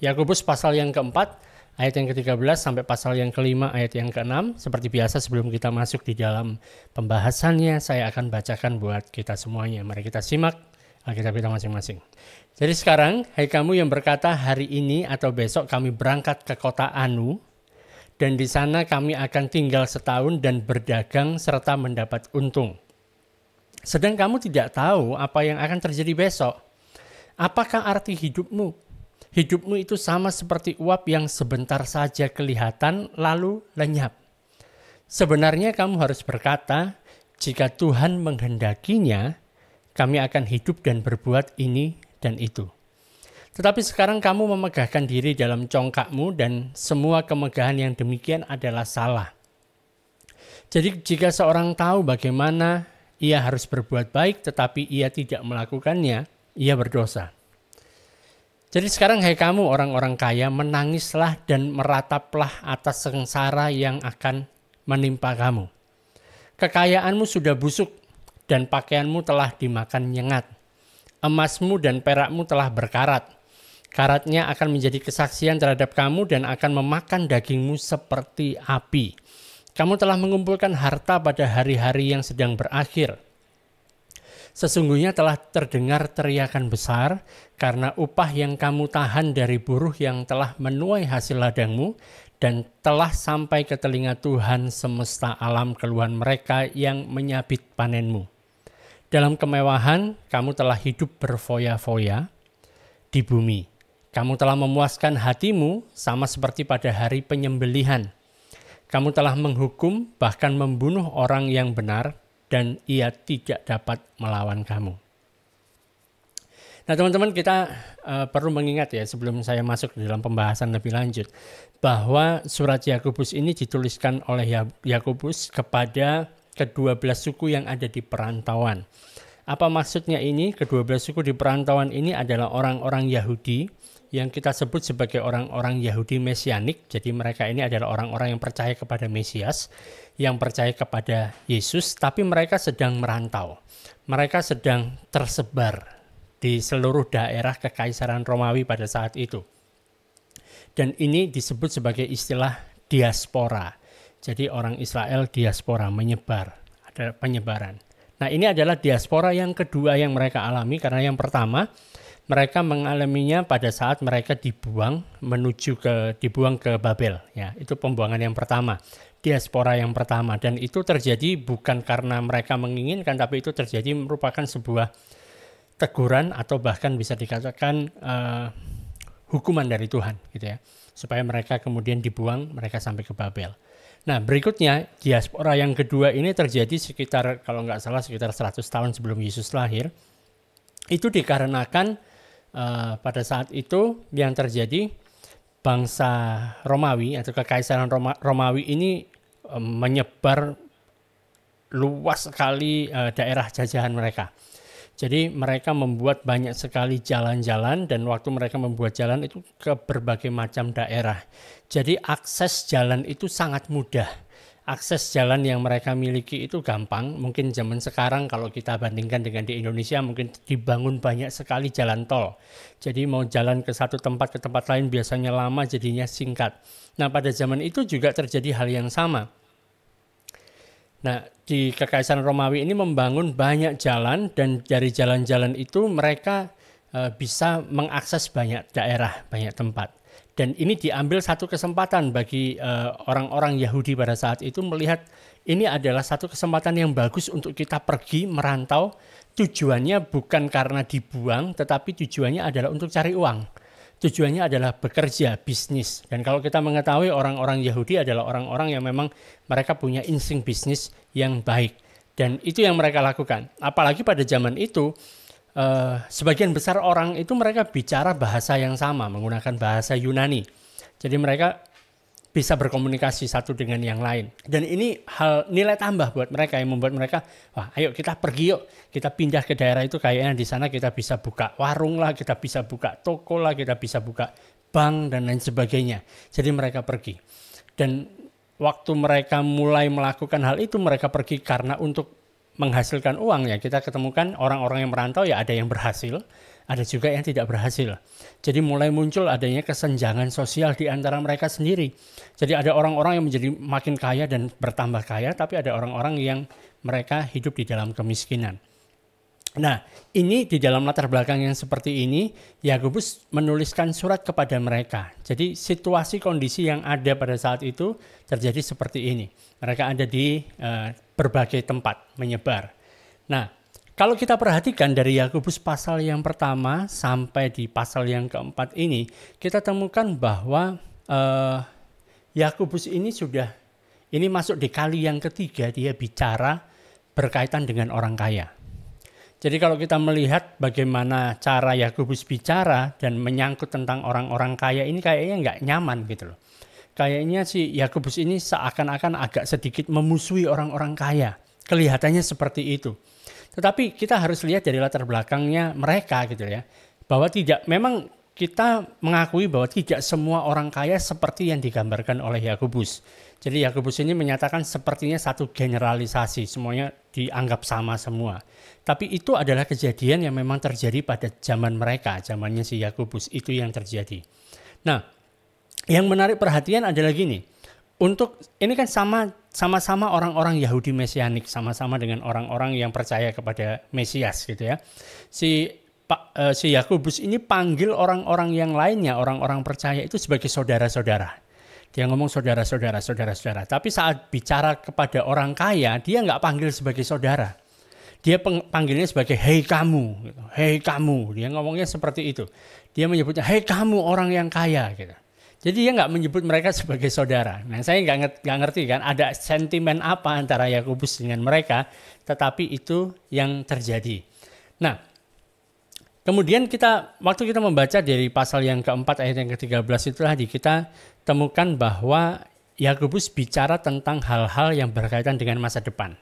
Yakobus pasal yang keempat, ayat yang ke-13 sampai pasal yang kelima, ayat yang ke-6. Seperti biasa sebelum kita masuk di dalam pembahasannya, saya akan bacakan buat kita semuanya. Mari kita simak Alkitab kita masing-masing. Jadi sekarang, hai kamu yang berkata hari ini atau besok kami berangkat ke kota Anu, dan di sana kami akan tinggal setahun dan berdagang serta mendapat untung. Sedang kamu tidak tahu apa yang akan terjadi besok. Apakah arti hidupmu? Hidupmu itu sama seperti uap yang sebentar saja kelihatan lalu lenyap. Sebenarnya kamu harus berkata, jika Tuhan menghendakinya, kami akan hidup dan berbuat ini dan itu. Tetapi sekarang kamu memegahkan diri dalam congkakmu dan semua kemegahan yang demikian adalah salah. Jadi jika seorang tahu bagaimana ia harus berbuat baik tetapi ia tidak melakukannya, ia berdosa. Jadi sekarang hai kamu orang-orang kaya, menangislah dan merataplah atas sengsara yang akan menimpa kamu. Kekayaanmu sudah busuk dan pakaianmu telah dimakan nyengat. Emasmu dan perakmu telah berkarat. Karatnya akan menjadi kesaksian terhadap kamu dan akan memakan dagingmu seperti api. Kamu telah mengumpulkan harta pada hari-hari yang sedang berakhir. Sesungguhnya telah terdengar teriakan besar karena upah yang kamu tahan dari buruh yang telah menuai hasil ladangmu dan telah sampai ke telinga Tuhan semesta alam keluhan mereka yang menyabit panenmu. Dalam kemewahan kamu telah hidup berfoya-foya di bumi. Kamu telah memuaskan hatimu sama seperti pada hari penyembelihan. Kamu telah menghukum bahkan membunuh orang yang benar dan ia tidak dapat melawan kamu. Nah teman-teman, kita perlu mengingat ya sebelum saya masuk ke dalam pembahasan lebih lanjut bahwa surat Yakobus ini dituliskan oleh Yakobus kepada ke-12 suku yang ada di perantauan. Apa maksudnya ini? Ke-12 suku di perantauan ini adalah orang-orang Yahudi yang kita sebut sebagai orang-orang Yahudi Mesianik. Jadi mereka ini adalah orang-orang yang percaya kepada Mesias, yang percaya kepada Yesus, tapi mereka sedang merantau. Mereka sedang tersebar di seluruh daerah Kekaisaran Romawi pada saat itu. Dan ini disebut sebagai istilah diaspora. Jadi orang Israel diaspora, menyebar, ada penyebaran. Nah ini adalah diaspora yang kedua yang mereka alami, karena yang pertama mereka mengalaminya pada saat mereka dibuang ke Babel. Ya, itu pembuangan yang pertama, diaspora yang pertama, dan itu terjadi bukan karena mereka menginginkan, tapi itu terjadi merupakan sebuah teguran atau bahkan bisa dikatakan hukuman dari Tuhan, gitu ya, supaya mereka kemudian dibuang, mereka sampai ke Babel. Nah berikutnya diaspora yang kedua ini terjadi sekitar kalau nggak salah sekitar 100 tahun sebelum Yesus lahir. Itu dikarenakan pada saat itu yang terjadi bangsa Romawi atau Kekaisaran Romawi ini menyebar luas sekali daerah jajahan mereka. Jadi mereka membuat banyak sekali jalan-jalan dan waktu mereka membuat jalan itu ke berbagai macam daerah. Jadi akses jalan itu sangat mudah. Akses jalan yang mereka miliki itu gampang. Mungkin zaman sekarang kalau kita bandingkan dengan di Indonesia mungkin dibangun banyak sekali jalan tol. Jadi mau jalan ke satu tempat ke tempat lain biasanya lama, jadinya singkat. Nah pada zaman itu juga terjadi hal yang sama. Nah, di Kekaisaran Romawi ini membangun banyak jalan dan dari jalan-jalan itu mereka bisa mengakses banyak daerah, banyak tempat. Dan ini diambil satu kesempatan bagi orang-orang Yahudi pada saat itu melihat ini adalah satu kesempatan yang bagus untuk kita pergi merantau. Tujuannya bukan karena dibuang, tetapi tujuannya adalah untuk cari uang. Tujuannya adalah bekerja, bisnis. Dan kalau kita mengetahui orang-orang Yahudi adalah orang-orang yang memang mereka punya insting bisnis yang baik. Dan itu yang mereka lakukan. Apalagi pada zaman itu, sebagian besar orang itu mereka bicara bahasa yang sama, menggunakan bahasa Yunani. Jadi mereka bisa berkomunikasi satu dengan yang lain. Dan ini hal nilai tambah buat mereka yang membuat mereka, wah ayo kita pergi yuk, kita pindah ke daerah itu kayaknya di sana kita bisa buka warung lah, kita bisa buka toko lah, kita bisa buka bank dan lain sebagainya. Jadi mereka pergi. Dan waktu mereka mulai melakukan hal itu, mereka pergi karena untuk menghasilkan uang ya. Kita ketemukan orang-orang yang merantau ya ada yang berhasil, ada juga yang tidak berhasil. Jadi mulai muncul adanya kesenjangan sosial di antara mereka sendiri. Jadi ada orang-orang yang menjadi makin kaya dan bertambah kaya, tapi ada orang-orang yang mereka hidup di dalam kemiskinan. Nah, ini di dalam latar belakang yang seperti ini, Yakobus menuliskan surat kepada mereka. Jadi situasi kondisi yang ada pada saat itu terjadi seperti ini. Mereka ada di berbagai tempat menyebar. Nah, kalau kita perhatikan dari Yakobus pasal yang pertama sampai di pasal yang keempat ini, kita temukan bahwa Yakobus ini masuk di kali yang ketiga dia bicara berkaitan dengan orang kaya. Jadi kalau kita melihat bagaimana cara Yakobus bicara dan menyangkut tentang orang-orang kaya ini kayaknya nggak nyaman gitu loh. Kayaknya si Yakobus ini seakan-akan agak sedikit memusuhi orang-orang kaya. Kelihatannya seperti itu. Tetapi kita harus lihat dari latar belakangnya mereka gitu ya. Bahwa memang kita mengakui bahwa tidak semua orang kaya seperti yang digambarkan oleh Yakobus. Jadi Yakobus ini menyatakan sepertinya satu generalisasi, semuanya dianggap sama semua. Tapi itu adalah kejadian yang memang terjadi pada zaman mereka, zamannya si Yakobus, itu yang terjadi. Nah, yang menarik perhatian adalah gini, ini kan sama-sama orang-orang Yahudi Mesianik, sama-sama dengan orang-orang yang percaya kepada Mesias gitu ya. Si Yakobus ini panggil orang-orang yang lainnya, orang-orang percaya itu sebagai saudara-saudara. Dia ngomong saudara-saudara. Tapi saat bicara kepada orang kaya, dia nggak panggil sebagai saudara. Dia panggilnya sebagai hei kamu, gitu. Hei kamu. Dia ngomongnya seperti itu. Dia menyebutnya hei kamu orang yang kaya, gitu. Jadi dia nggak menyebut mereka sebagai saudara. Nah, saya nggak ngerti kan ada sentimen apa antara Yakobus dengan mereka, tetapi itu yang terjadi. Nah, kemudian waktu kita membaca dari pasal yang keempat ayat yang ke-13 itu tadi kita temukan bahwa Yakobus bicara tentang hal-hal yang berkaitan dengan masa depan.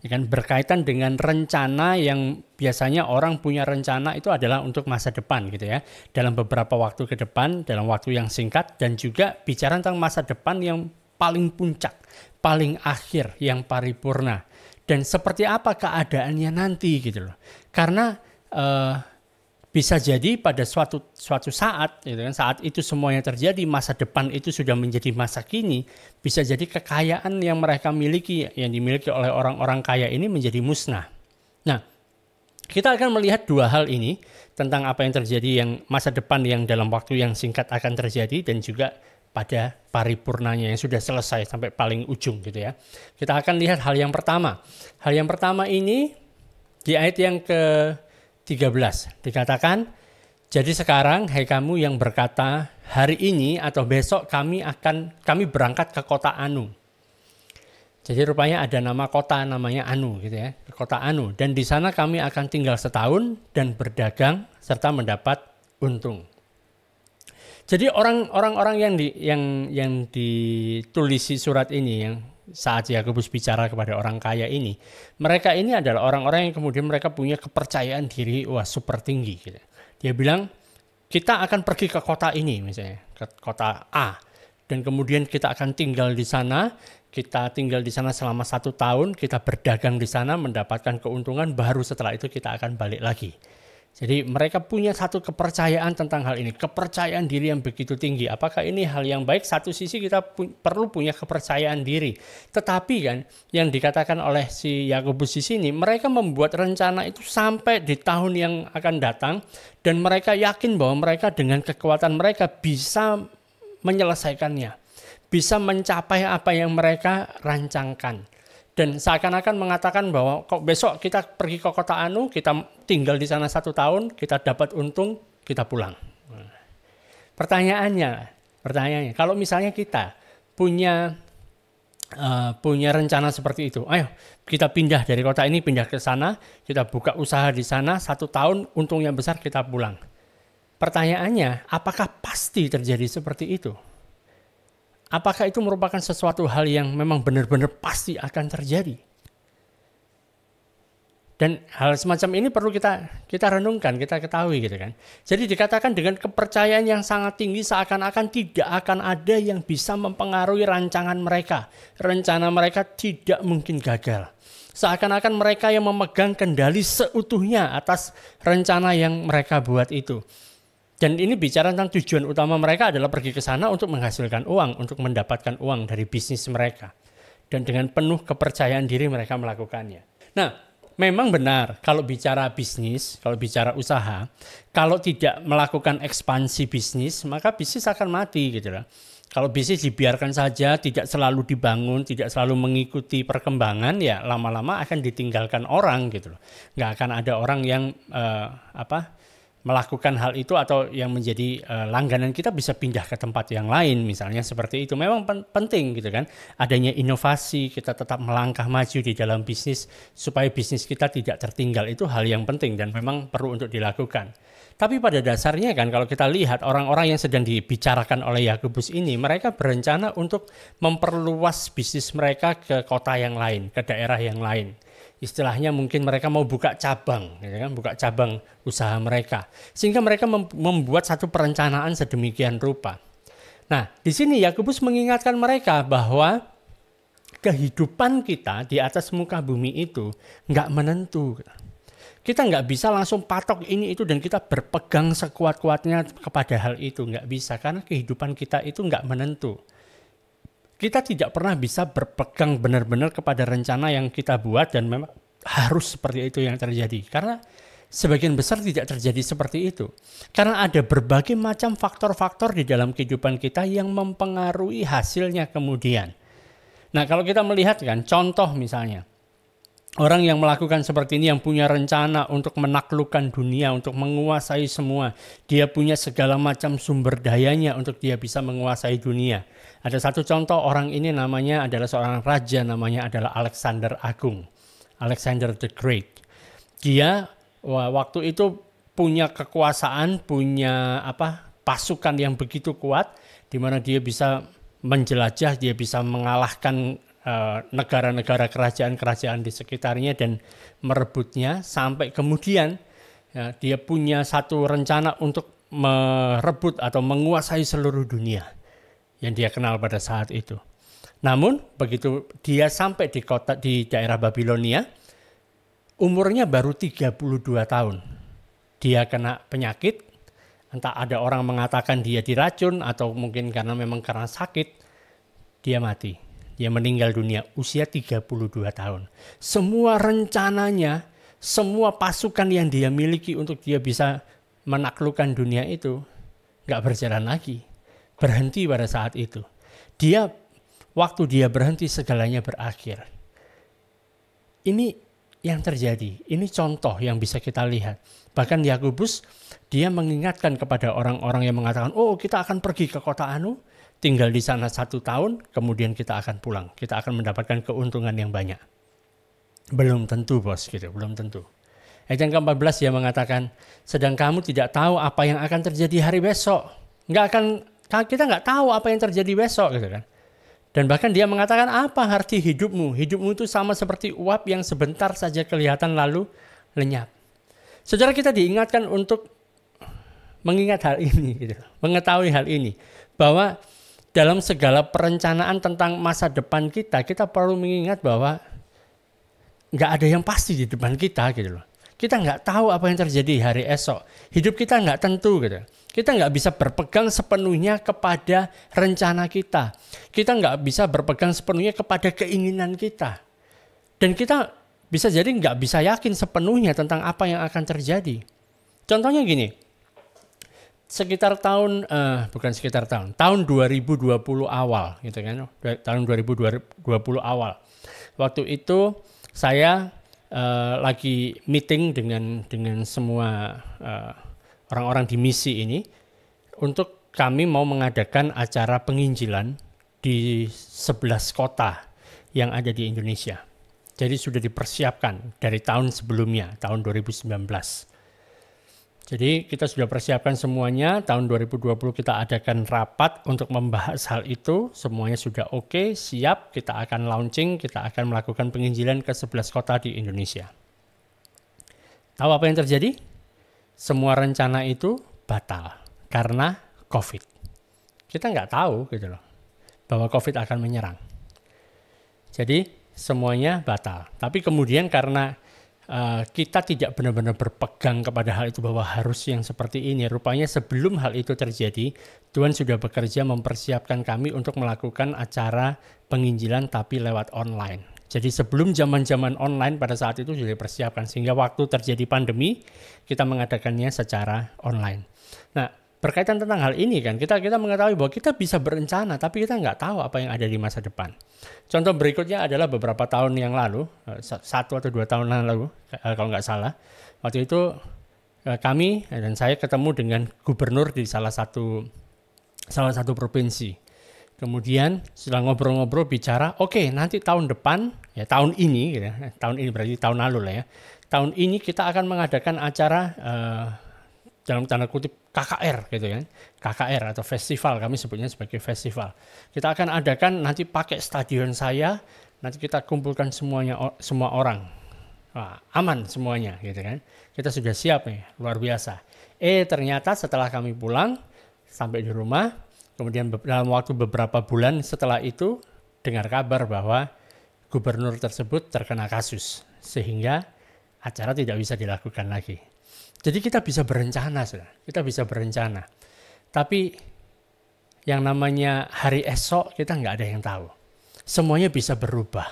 Ya kan, berkaitan dengan rencana yang biasanya orang punya rencana itu adalah untuk masa depan gitu ya. Dalam beberapa waktu ke depan, dalam waktu yang singkat, dan juga bicara tentang masa depan yang paling puncak, paling akhir, yang paripurna. Dan seperti apa keadaannya nanti gitu loh. Karena bisa jadi pada suatu saat, gitu kan, saat itu semuanya terjadi, masa depan itu sudah menjadi masa kini, bisa jadi kekayaan yang mereka miliki, yang dimiliki oleh orang-orang kaya ini menjadi musnah. Nah, kita akan melihat dua hal ini, tentang apa yang terjadi yang masa depan yang dalam waktu yang singkat akan terjadi, dan juga pada paripurnanya yang sudah selesai sampai paling ujung gitu ya. Kita akan lihat hal yang pertama. Hal yang pertama ini di ayat yang ke-13 dikatakan, jadi sekarang hai kamu yang berkata hari ini atau besok kami berangkat ke kota Anu. Jadi rupanya ada nama kota namanya Anu gitu ya, kota Anu, dan di sana kami akan tinggal setahun dan berdagang serta mendapat untung. Jadi orang-orang yang ditulisi surat ini, yang saat Yakobus bicara kepada orang kaya ini, mereka ini adalah orang-orang yang kemudian mereka punya kepercayaan diri super tinggi gitu. Dia bilang kita akan pergi ke kota ini misalnya, ke kota A, dan kemudian kita akan tinggal di sana. Kita tinggal di sana selama 1 tahun, kita berdagang di sana, mendapatkan keuntungan, baru setelah itu kita akan balik lagi. Jadi mereka punya satu kepercayaan tentang hal ini, kepercayaan diri yang begitu tinggi. Apakah ini hal yang baik? Satu sisi kita perlu punya kepercayaan diri. Tetapi kan yang dikatakan oleh si Yakobus di sini, mereka membuat rencana itu sampai di tahun yang akan datang, dan mereka yakin bahwa mereka dengan kekuatan mereka bisa menyelesaikannya, bisa mencapai apa yang mereka rancangkan. Dan seakan-akan mengatakan bahwa kok besok kita pergi ke kota Anu, kita tinggal di sana 1 tahun, kita dapat untung, kita pulang. Pertanyaannya, kalau misalnya kita punya rencana seperti itu, ayo kita pindah dari kota ini, pindah ke sana, kita buka usaha di sana 1 tahun, untung yang besar, kita pulang. Pertanyaannya, apakah pasti terjadi seperti itu? Apakah itu merupakan sesuatu hal yang memang benar-benar pasti akan terjadi? Dan hal semacam ini perlu kita renungkan, kita ketahui gitu kan. Jadi dikatakan dengan kepercayaan yang sangat tinggi, seakan-akan tidak akan ada yang bisa mempengaruhi rancangan mereka. Rencana mereka tidak mungkin gagal. Seakan-akan mereka yang memegang kendali seutuhnya atas rencana yang mereka buat itu. Dan ini bicara tentang tujuan utama mereka adalah pergi ke sana untuk menghasilkan uang, untuk mendapatkan uang dari bisnis mereka. Dan dengan penuh kepercayaan diri mereka melakukannya. Nah, memang benar kalau bicara bisnis, kalau bicara usaha, kalau tidak melakukan ekspansi bisnis, maka bisnis akan mati gitu loh. Kalau bisnis dibiarkan saja, tidak selalu dibangun, tidak selalu mengikuti perkembangan, ya lama-lama akan ditinggalkan orang gitu loh. Nggak akan ada orang yang melakukan hal itu, atau yang menjadi langganan kita bisa pindah ke tempat yang lain misalnya seperti itu. Memang penting gitu kan, adanya inovasi, kita tetap melangkah maju di dalam bisnis supaya bisnis kita tidak tertinggal, itu hal yang penting dan memang perlu untuk dilakukan. Tapi pada dasarnya kan kalau kita lihat orang-orang yang sedang dibicarakan oleh Yakobus ini, mereka berencana untuk memperluas bisnis mereka ke kota yang lain, ke daerah yang lain. Istilahnya mungkin mereka mau buka cabang, ya kan? Buka cabang usaha mereka, sehingga mereka membuat satu perencanaan sedemikian rupa. Nah, di sini Yakobus mengingatkan mereka bahwa kehidupan kita di atas muka bumi itu nggak menentu. Kita nggak bisa langsung patok ini itu dan kita berpegang sekuat-kuatnya kepada hal itu, nggak bisa, karena kehidupan kita itu nggak menentu. Kita tidak pernah bisa berpegang benar-benar kepada rencana yang kita buat dan memang harus seperti itu yang terjadi. Karena sebagian besar tidak terjadi seperti itu. Karena ada berbagai macam faktor-faktor di dalam kehidupan kita yang mempengaruhi hasilnya kemudian. Nah, kalau kita melihat kan, contoh misalnya, orang yang melakukan seperti ini, yang punya rencana untuk menaklukkan dunia, untuk menguasai semua. Dia punya segala macam sumber dayanya untuk dia bisa menguasai dunia. Ada satu contoh orang ini namanya adalah seorang raja, namanya adalah Alexander Agung. Alexander the Great. Dia waktu itu punya kekuasaan, punya pasukan yang begitu kuat, di mana dia bisa menjelajah, dia bisa mengalahkan negara-negara, kerajaan-kerajaan di sekitarnya dan merebutnya, sampai kemudian ya, dia punya satu rencana untuk merebut atau menguasai seluruh dunia yang dia kenal pada saat itu. Namun begitu dia sampai di daerah Babilonia, umurnya baru 32 tahun. Dia kena penyakit, entah ada orang mengatakan dia diracun atau mungkin karena sakit, dia mati. Dia meninggal dunia usia 32 tahun. Semua rencananya, semua pasukan yang dia miliki untuk dia bisa menaklukkan dunia itu nggak berjalan lagi. Berhenti pada saat itu. Waktu dia berhenti, segalanya berakhir. Ini yang terjadi. Ini contoh yang bisa kita lihat. Bahkan Yakobus dia mengingatkan kepada orang-orang yang mengatakan, oh kita akan pergi ke kota anu, tinggal di sana 1 tahun, kemudian kita akan pulang. Kita akan mendapatkan keuntungan yang banyak. Belum tentu bos, gitu. Belum tentu. Ayat yang ke-14 dia mengatakan, sedang kamu tidak tahu apa yang akan terjadi hari besok. Kita nggak tahu apa yang terjadi besok, gitu kan. Dan bahkan dia mengatakan, apa arti hidupmu? Hidupmu itu sama seperti uap yang sebentar saja kelihatan lalu lenyap. Saudara, kita diingatkan untuk mengingat hal ini, gitu. Mengetahui hal ini. Bahwa dalam segala perencanaan tentang masa depan kita perlu mengingat bahwa nggak ada yang pasti di depan kita, gitu loh. Kita nggak tahu apa yang terjadi hari esok. Hidup kita nggak tentu, gitu. Kita nggak bisa berpegang sepenuhnya kepada rencana kita. Kita nggak bisa berpegang sepenuhnya kepada keinginan kita. Dan kita bisa jadi nggak bisa yakin sepenuhnya tentang apa yang akan terjadi. Contohnya gini, tahun 2020 awal, gitu kan? Tahun 2020 awal. Waktu itu saya lagi meeting dengan semua orang-orang di misi ini untuk kami mau mengadakan acara penginjilan di 11 kota yang ada di Indonesia. Jadi sudah dipersiapkan dari tahun sebelumnya, tahun 2019. Jadi kita sudah persiapkan semuanya, tahun 2020 kita adakan rapat untuk membahas hal itu, semuanya sudah oke, siap, kita akan launching, kita akan melakukan penginjilan ke 11 kota di Indonesia. Tahu apa yang terjadi? Semua rencana itu batal karena COVID. Kita nggak tahu gitu loh bahwa COVID akan menyerang. Jadi semuanya batal. Tapi kemudian karena kita tidak benar-benar berpegang kepada hal itu bahwa harus yang seperti ini. Rupanya sebelum hal itu terjadi, Tuhan sudah bekerja mempersiapkan kami untuk melakukan acara penginjilan tapi lewat online. Jadi sebelum zaman-zaman online pada saat itu sudah dipersiapkan. Sehingga waktu terjadi pandemi, kita mengadakannya secara online. Nah, berkaitan tentang hal ini kan, kita mengetahui bahwa kita bisa berencana, tapi kita nggak tahu apa yang ada di masa depan. Contoh berikutnya adalah beberapa tahun yang lalu, 1 atau 2 tahun lalu, kalau nggak salah. Waktu itu kami dan saya ketemu dengan gubernur di salah satu provinsi. Kemudian setelah ngobrol-ngobrol bicara, oke, nanti tahun depan, ya tahun ini, gitu ya, tahun ini berarti tahun lalu lah ya. Tahun ini kita akan mengadakan acara dalam tanda kutip KKR gitu kan, KKR atau festival, kami sebutnya sebagai festival. Kita akan adakan nanti pakai stadion saya, nanti kita kumpulkan semua orang, wah, aman semuanya gitu kan. Kita sudah siap nih, luar biasa. Ternyata setelah kami pulang sampai di rumah, kemudian dalam waktu beberapa bulan setelah itu dengar kabar bahwa gubernur tersebut terkena kasus sehingga acara tidak bisa dilakukan lagi. Jadi kita bisa berencana, kita bisa berencana. Tapi yang namanya hari esok kita nggak ada yang tahu. Semuanya bisa berubah.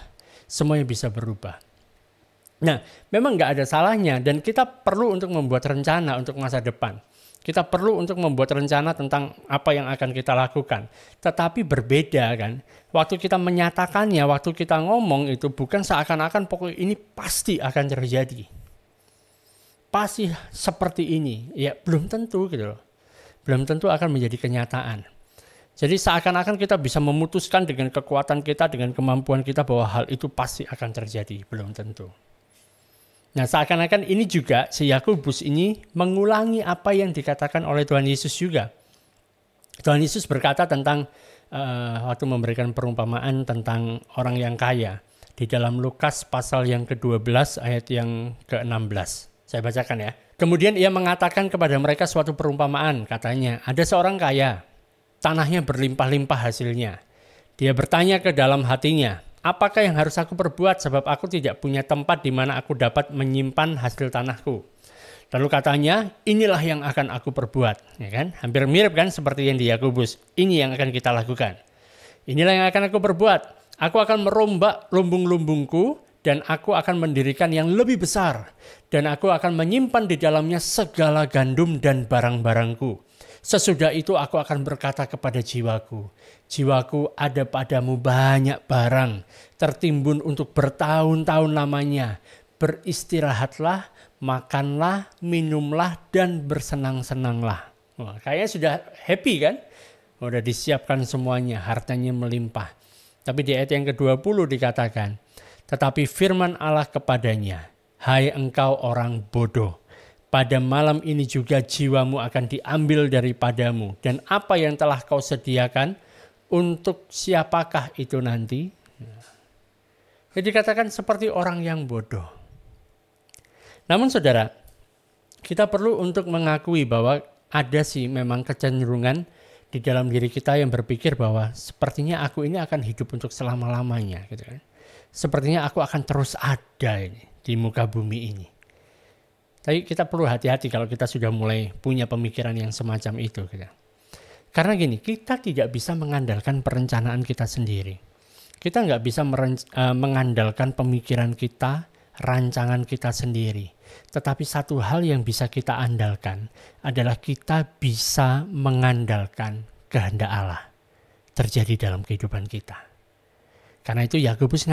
Nah, memang nggak ada salahnya dan kita perlu untuk membuat rencana untuk masa depan. Kita perlu untuk membuat rencana tentang apa yang akan kita lakukan. Tetapi berbeda kan. Waktu kita menyatakannya, waktu kita ngomong itu bukan seakan-akan pokoknya ini pasti akan terjadi. Pasti seperti ini, ya belum tentu gitu loh. Belum tentu akan menjadi kenyataan. Jadi seakan-akan kita bisa memutuskan dengan kekuatan kita, dengan kemampuan kita bahwa hal itu pasti akan terjadi, belum tentu. Nah seakan-akan ini juga si Yakobus ini mengulangi apa yang dikatakan oleh Tuhan Yesus juga. Tuhan Yesus berkata tentang waktu memberikan perumpamaan tentang orang yang kaya di dalam Lukas pasal yang ke-12 ayat yang ke-16. Saya bacakan ya. Kemudian ia mengatakan kepada mereka suatu perumpamaan, katanya, ada seorang kaya, tanahnya berlimpah-limpah hasilnya. Dia bertanya ke dalam hatinya, apakah yang harus aku perbuat sebab aku tidak punya tempat di mana aku dapat menyimpan hasil tanahku. Lalu katanya, inilah yang akan aku perbuat. Ya kan? Hampir mirip kan seperti yang di Yakobus. Ini yang akan kita lakukan. Inilah yang akan aku perbuat. Aku akan merombak lumbung-lumbungku dan aku akan mendirikan yang lebih besar. Dan aku akan menyimpan di dalamnya segala gandum dan barang-barangku. Sesudah itu aku akan berkata kepada jiwaku, jiwaku ada padamu banyak barang, tertimbun untuk bertahun-tahun lamanya. Beristirahatlah, makanlah, minumlah, dan bersenang-senanglah. Wah, kayaknya sudah happy kan? Sudah disiapkan semuanya, hartanya melimpah. Tapi di ayat yang ke-20 dikatakan, tetapi firman Allah kepadanya, hai engkau orang bodoh, pada malam ini juga jiwamu akan diambil daripadamu. Dan apa yang telah kau sediakan, untuk siapakah itu nanti? Jadi dikatakan seperti orang yang bodoh. Namun saudara, kita perlu untuk mengakui bahwa ada sih memang kecenderungan di dalam diri kita yang berpikir bahwa sepertinya aku ini akan hidup untuk selama-lamanya. Gitu kan. Sepertinya aku akan terus ada ini, di muka bumi ini. Tapi kita perlu hati-hati kalau kita sudah mulai punya pemikiran yang semacam itu. Gitu. Karena gini, kita tidak bisa mengandalkan perencanaan kita sendiri. Kita nggak bisa mengandalkan pemikiran kita, rancangan kita sendiri. Tetapi satu hal yang bisa kita andalkan adalah kita bisa mengandalkan kehendak Allah terjadi dalam kehidupan kita. Karena itu Yakobus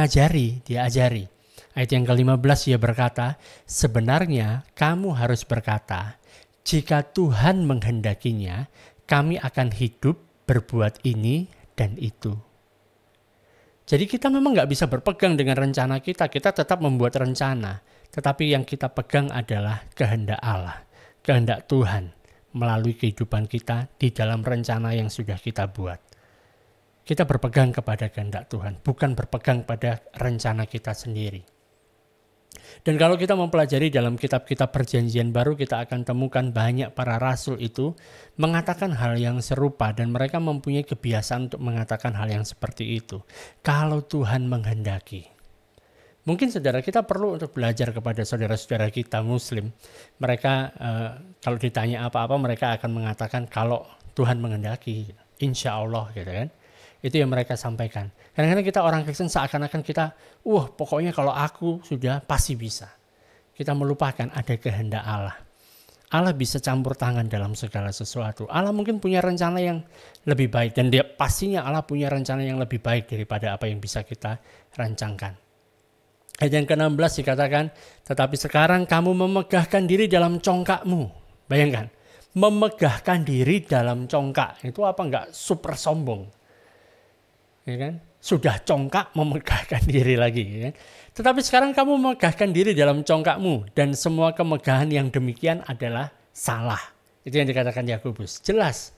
dia ajari. Ayat yang ke-15 ia berkata, sebenarnya kamu harus berkata, jika Tuhan menghendakinya, kami akan hidup berbuat ini dan itu. Jadi kita memang nggak bisa berpegang dengan rencana kita tetap membuat rencana. Tetapi yang kita pegang adalah kehendak Allah, kehendak Tuhan melalui kehidupan kita di dalam rencana yang sudah kita buat. Kita berpegang kepada kehendak Tuhan, bukan berpegang pada rencana kita sendiri. Dan kalau kita mempelajari dalam kitab-kitab perjanjian baru, kita akan temukan banyak para rasul itu mengatakan hal yang serupa dan mereka mempunyai kebiasaan untuk mengatakan hal yang seperti itu. Kalau Tuhan menghendaki. Mungkin saudara kita perlu untuk belajar kepada saudara-saudara kita Muslim. Mereka kalau ditanya apa-apa mereka akan mengatakan kalau Tuhan menghendaki, insya Allah gitu kan. Itu yang mereka sampaikan. Kadang-kadang kita orang Kristen seakan-akan kita, pokoknya kalau aku sudah pasti bisa. Kita melupakan ada kehendak Allah. Allah bisa campur tangan dalam segala sesuatu. Allah mungkin punya rencana yang lebih baik. Dan dia pastinya Allah punya rencana yang lebih baik daripada apa yang bisa kita rancangkan. Ayat yang ke-16 dikatakan, tetapi sekarang kamu memegahkan diri dalam congkakmu. Bayangkan, memegahkan diri dalam congkak. Itu apa enggak super sombong? Ya kan? Sudah congkak memegahkan diri lagi. Ya kan? Tetapi sekarang kamu memegahkan diri dalam congkakmu. Dan semua kemegahan yang demikian adalah salah. Itu yang dikatakan Yakobus. Jelas.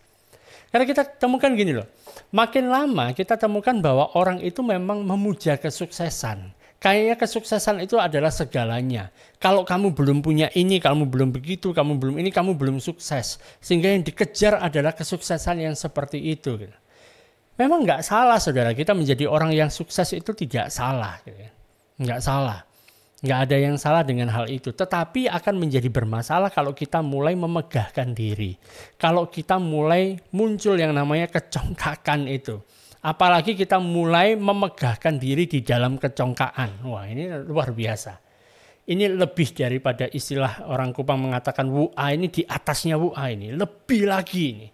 Karena kita temukan gini loh. Makin lama kita temukan bahwa orang itu memang memuja kesuksesan. Kayaknya kesuksesan itu adalah segalanya. Kalau kamu belum punya ini, kamu belum begitu, kamu belum ini, kamu belum sukses. Sehingga yang dikejar adalah kesuksesan yang seperti itu. Memang nggak salah saudara, kita menjadi orang yang sukses itu tidak salah. Nggak salah. Nggak ada yang salah dengan hal itu. Tetapi akan menjadi bermasalah kalau kita mulai memegahkan diri. Kalau kita mulai muncul yang namanya kecongkakan itu. Apalagi kita mulai memegahkan diri di dalam kecongkaan. Wah, ini luar biasa. Ini lebih daripada istilah orang Kupang mengatakan wu'a, ini di atasnya wu'a ini. Lebih lagi ini.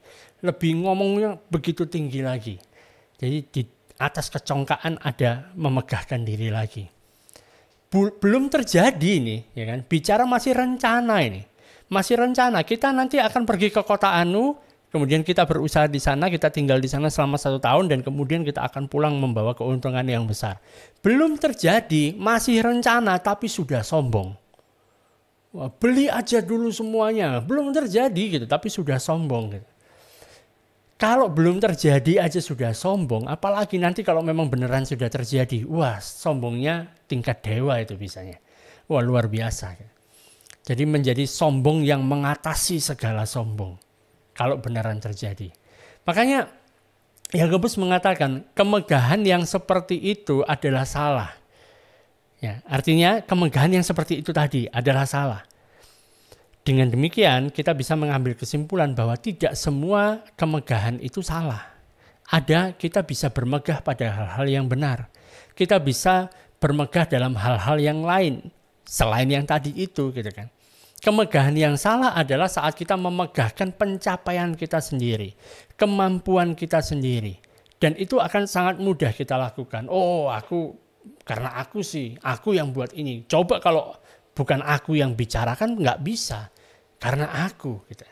Lebih ngomongnya begitu tinggi lagi. Jadi di atas kecongkaan ada memegahkan diri lagi. Belum terjadi ini, ya kan? Bicara masih rencana ini. Masih rencana. Kita nanti akan pergi ke kota Anu. Kemudian kita berusaha di sana, kita tinggal di sana selama 1 tahun dan kemudian kita akan pulang membawa keuntungan yang besar. Belum terjadi, masih rencana tapi sudah sombong. Wah, beli aja dulu semuanya, belum terjadi gitu tapi sudah sombong gitu. Kalau belum terjadi aja sudah sombong, apalagi nanti kalau memang beneran sudah terjadi, wah sombongnya tingkat dewa itu bisanya. Wah luar biasa. Jadi menjadi sombong yang mengatasi segala sombong. Kalau benaran terjadi. Makanya Yakobus mengatakan kemegahan yang seperti itu adalah salah. Ya, artinya kemegahan yang seperti itu tadi adalah salah. Dengan demikian kita bisa mengambil kesimpulan bahwa tidak semua kemegahan itu salah. Kita bisa bermegah pada hal-hal yang benar. Kita bisa bermegah dalam hal-hal yang lain selain yang tadi itu gitu kan. Kemegahan yang salah adalah saat kita memegahkan pencapaian kita sendiri, kemampuan kita sendiri. Dan itu akan sangat mudah kita lakukan. Karena aku yang buat ini. Coba kalau bukan aku yang bicarakan nggak bisa, karena aku. Gitu.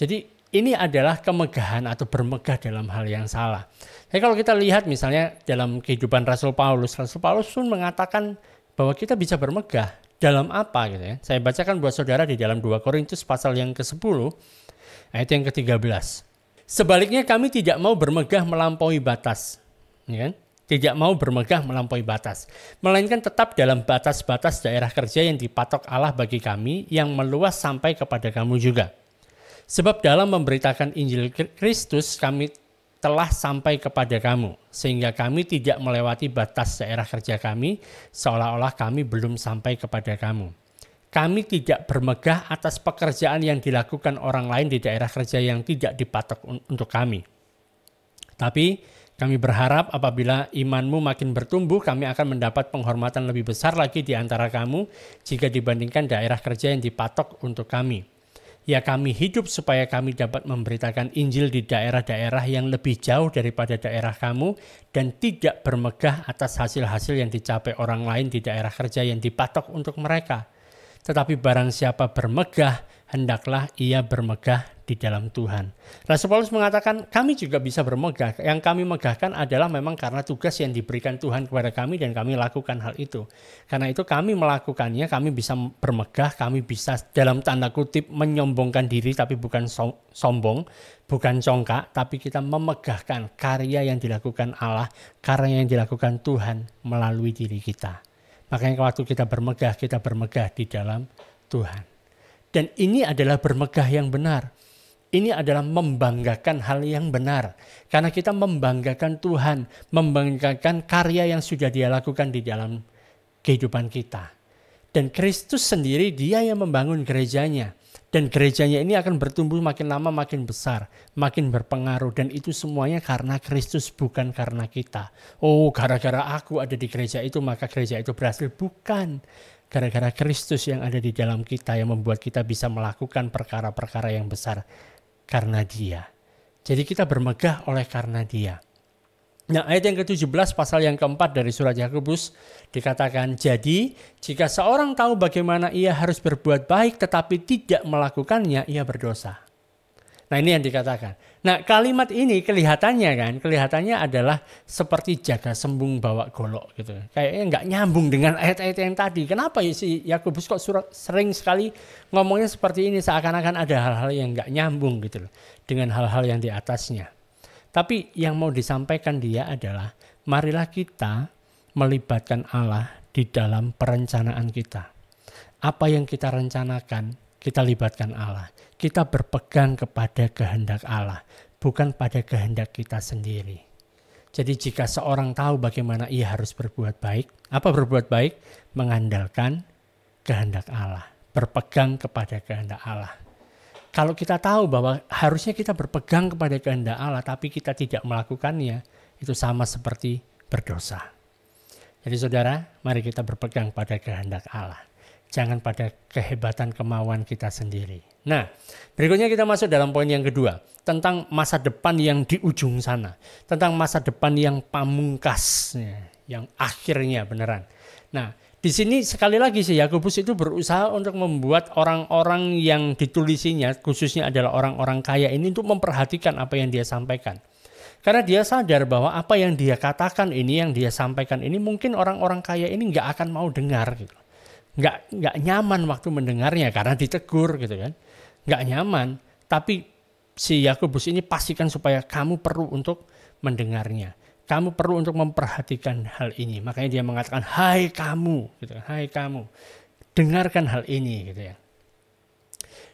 Jadi ini adalah kemegahan atau bermegah dalam hal yang salah. Jadi kalau kita lihat misalnya dalam kehidupan Rasul Paulus pun mengatakan bahwa kita bisa bermegah. Dalam apa gitu ya? Saya bacakan buat saudara di dalam 2 Korintus pasal yang ke-10 ayat yang ke-13. Sebaliknya kami tidak mau bermegah melampaui batas. Ya kan? Tidak mau bermegah melampaui batas. Melainkan tetap dalam batas-batas daerah kerja yang dipatok Allah bagi kami yang meluas sampai kepada kamu juga. Sebab dalam memberitakan Injil Kristus kami telah sampai kepada kamu, sehingga kami tidak melewati batas daerah kerja kami, seolah-olah kami belum sampai kepada kamu. Kami tidak bermegah atas pekerjaan yang dilakukan orang lain di daerah kerja yang tidak dipatok untuk kami. Tapi kami berharap apabila imanmu makin bertumbuh, kami akan mendapat penghormatan lebih besar lagi di antara kamu jika dibandingkan daerah kerja yang dipatok untuk kami. Ya kami hidup supaya kami dapat memberitakan Injil di daerah-daerah yang lebih jauh daripada daerah kamu dan tidak bermegah atas hasil-hasil yang dicapai orang lain di daerah kerja yang dipatok untuk mereka. Tetapi barang siapa bermegah, hendaklah ia bermegah di dalam Tuhan. Rasul Paulus mengatakan kami juga bisa bermegah. Yang kami megahkan adalah memang karena tugas yang diberikan Tuhan kepada kami dan kami lakukan hal itu. Karena itu kami melakukannya, kami bisa bermegah, kami bisa dalam tanda kutip menyombongkan diri tapi bukan sombong, bukan congkak, tapi kita memegahkan karya yang dilakukan Allah, karya yang dilakukan Tuhan melalui diri kita. Makanya waktu kita bermegah di dalam Tuhan. Dan ini adalah bermegah yang benar. Ini adalah membanggakan hal yang benar. Karena kita membanggakan Tuhan, membanggakan karya yang sudah Dia lakukan di dalam kehidupan kita. Dan Kristus sendiri dia yang membangun gerejanya. Dan gerejanya ini akan bertumbuh makin lama makin besar, makin berpengaruh. Dan itu semuanya karena Kristus, bukan karena kita. Oh, gara-gara aku ada di gereja itu maka gereja itu berhasil. Bukan. Gara-gara Kristus yang ada di dalam kita yang membuat kita bisa melakukan perkara-perkara yang besar karena dia. Jadi kita bermegah oleh karena dia. Nah, ayat yang ke-17 pasal yang keempat dari surat Yakobus dikatakan, jadi jika seorang tahu bagaimana ia harus berbuat baik tetapi tidak melakukannya, ia berdosa. Nah, ini yang dikatakan. Nah, kalimat ini kelihatannya adalah seperti jaga sembung bawa golok gitu. Kayaknya nggak nyambung dengan ayat-ayat yang tadi. Kenapa si Yakobus kok sering sekali ngomongnya seperti ini, seakan-akan ada hal-hal yang nggak nyambung gitu loh dengan hal-hal yang di atasnya. Tapi yang mau disampaikan dia adalah marilah kita melibatkan Allah di dalam perencanaan kita. Apa yang kita rencanakan, kita libatkan Allah. Kita berpegang kepada kehendak Allah, bukan pada kehendak kita sendiri. Jadi jika seorang tahu bagaimana ia harus berbuat baik, apa berbuat baik? Mengandalkan kehendak Allah, berpegang kepada kehendak Allah. Kalau kita tahu bahwa harusnya kita berpegang kepada kehendak Allah tapi kita tidak melakukannya, itu sama seperti berdosa. Jadi saudara, mari kita berpegang pada kehendak Allah. Jangan pada kehebatan kemauan kita sendiri. Nah, berikutnya kita masuk dalam poin yang kedua. Tentang masa depan yang di ujung sana. Tentang masa depan yang pamungkas. Yang akhirnya beneran. Nah, di sini sekali lagi si Yakobus itu berusaha untuk membuat orang-orang yang ditulisinya, khususnya adalah orang-orang kaya ini untuk memperhatikan apa yang dia sampaikan. Karena dia sadar bahwa apa yang dia katakan ini, yang dia sampaikan ini mungkin orang-orang kaya ini nggak akan mau dengar gitu. Nggak nyaman waktu mendengarnya karena ditegur gitu kan. Nggak nyaman, tapi si Yakobus ini pastikan supaya kamu perlu untuk mendengarnya. Kamu perlu untuk memperhatikan hal ini. Makanya dia mengatakan, hai kamu, gitu, hai kamu, dengarkan hal ini, gitu ya.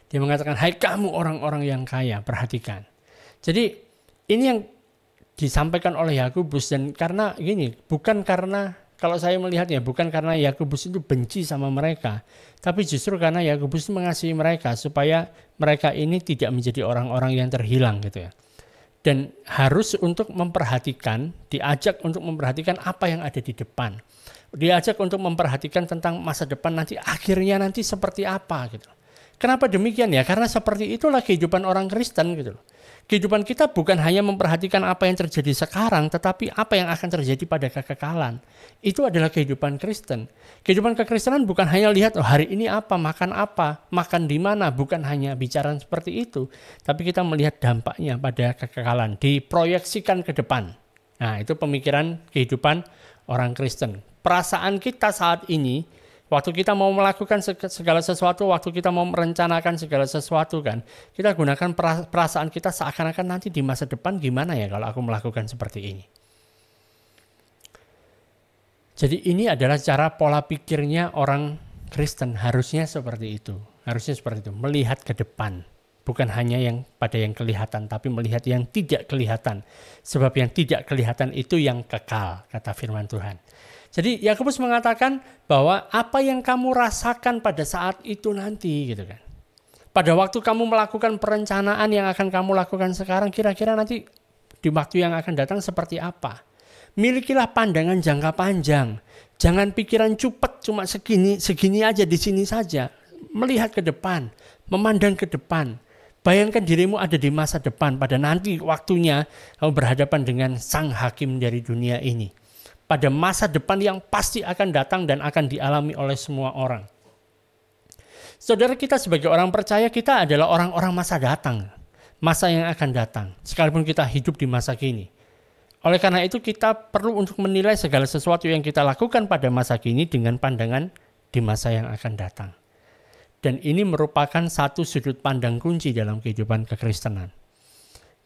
Dia mengatakan, hai kamu orang-orang yang kaya, perhatikan. Jadi ini yang disampaikan oleh Yakobus, dan karena gini, bukan karena, kalau saya melihatnya, bukan karena Yakobus itu benci sama mereka, tapi justru karena Yakobus itu mengasihi mereka supaya mereka ini tidak menjadi orang-orang yang terhilang, gitu ya. Dan harus untuk memperhatikan, diajak untuk memperhatikan apa yang ada di depan. Diajak untuk memperhatikan tentang masa depan nanti, akhirnya nanti seperti apa gitu. Kenapa demikian ya? Karena seperti itulah kehidupan orang Kristen gitu loh. Kehidupan kita bukan hanya memperhatikan apa yang terjadi sekarang, tetapi apa yang akan terjadi pada kekekalan. Itu adalah kehidupan Kristen. Kehidupan kekristenan bukan hanya lihat hari ini apa, makan di mana, bukan hanya bicara seperti itu, tapi kita melihat dampaknya pada kekekalan, diproyeksikan ke depan. Nah, itu pemikiran kehidupan orang Kristen. Perasaan kita saat ini, waktu kita mau melakukan segala sesuatu, waktu kita mau merencanakan segala sesuatu kan, kita gunakan perasaan kita seakan-akan nanti di masa depan gimana ya kalau aku melakukan seperti ini. Jadi ini adalah cara pola pikirnya orang Kristen, harusnya seperti itu. Harusnya seperti itu, melihat ke depan. Bukan hanya yang pada yang kelihatan, tapi melihat yang tidak kelihatan. Sebab yang tidak kelihatan itu yang kekal, kata firman Tuhan. Jadi Yakobus mengatakan bahwa apa yang kamu rasakan pada saat itu nanti gitu kan. Pada waktu kamu melakukan perencanaan yang akan kamu lakukan sekarang, kira-kira nanti di waktu yang akan datang seperti apa. Milikilah pandangan jangka panjang. Jangan pikiran cupet cuma segini aja di sini saja. Melihat ke depan, memandang ke depan. Bayangkan dirimu ada di masa depan pada nanti waktunya kamu berhadapan dengan sang hakim dari dunia ini. Pada masa depan yang pasti akan datang dan akan dialami oleh semua orang. Saudara, kita sebagai orang percaya, kita adalah orang-orang masa datang. Masa yang akan datang, sekalipun kita hidup di masa kini. Oleh karena itu kita perlu untuk menilai segala sesuatu yang kita lakukan pada masa kini dengan pandangan di masa yang akan datang. Dan ini merupakan satu sudut pandang kunci dalam kehidupan kekristenan.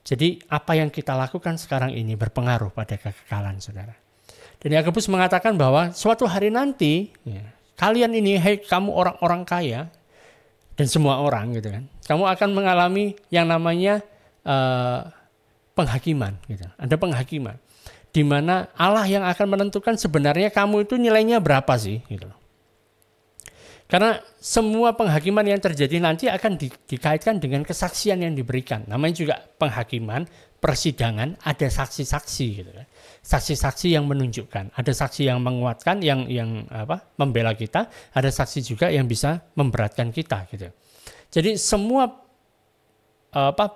Jadi apa yang kita lakukan sekarang ini berpengaruh pada kekekalan, saudara. Dan Yakobus mengatakan bahwa suatu hari nanti, ya, kalian ini, hai kamu orang-orang kaya, dan semua orang gitu kan, kamu akan mengalami yang namanya penghakiman. Gitu. Ada penghakiman. di mana Allah yang akan menentukan sebenarnya kamu itu nilainya berapa sih gitu. Karena semua penghakiman yang terjadi nanti akan dikaitkan dengan kesaksian yang diberikan. Namanya juga penghakiman, persidangan, ada saksi-saksi gitu kan. Saksi-saksi yang menunjukkan, ada saksi yang menguatkan, yang membela kita, ada saksi juga yang bisa memberatkan kita gitu. Jadi semua